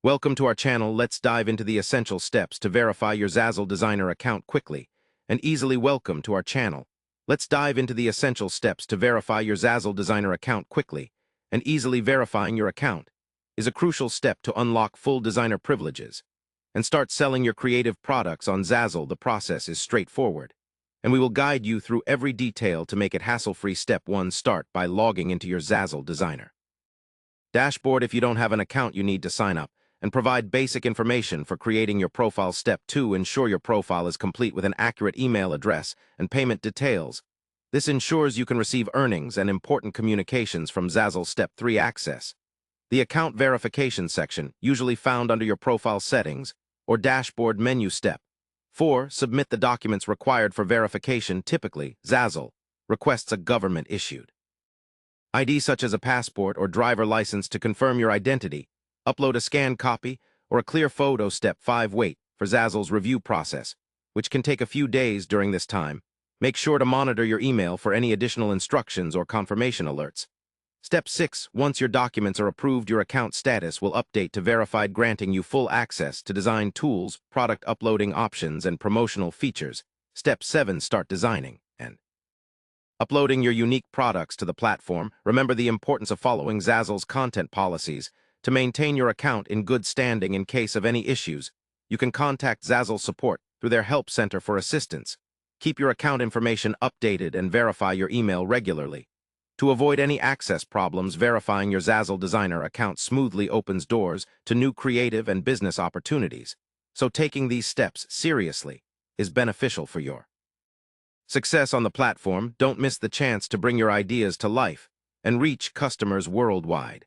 Welcome to our channel. Let's dive into the essential steps to verify your Zazzle Designer account quickly and easily. Welcome to our channel. Let's dive into the essential steps to verify your Zazzle Designer account quickly and easily. Verifying your account is a crucial step to unlock full designer privileges and start selling your creative products on Zazzle. The process is straightforward, and we will guide you through every detail to make it hassle-free. Step 1. Start by logging into your Zazzle Designer dashboard. If you don't have an account, you need to sign up and provide basic information for creating your profile. Step 2. Ensure your profile is complete with an accurate email address and payment details. This ensures you can receive earnings and important communications from Zazzle. Step 3. Access the account verification section, usually found under your profile settings or dashboard menu. Step 4. Submit the documents required for verification. Typically, Zazzle requests a government-issued ID such as a passport or driver license to confirm your identity. Upload a scanned copy or a clear photo. Step 5. Wait for Zazzle's review process, which can take a few days. During this time, make sure to monitor your email for any additional instructions or confirmation alerts. Step 6. Once your documents are approved, your account status will update to verified, granting you full access to design tools, product uploading options, and promotional features. Step 7. Start designing and uploading your unique products to the platform. Remember the importance of following Zazzle's content policies to maintain your account in good standing. In case of any issues, you can contact Zazzle support through their help center for assistance. Keep your account information updated and verify your email regularly. To avoid any access problems, verifying your Zazzle Designer account smoothly opens doors to new creative and business opportunities. So taking these steps seriously is beneficial for your success on the platform. Don't miss the chance to bring your ideas to life and reach customers worldwide.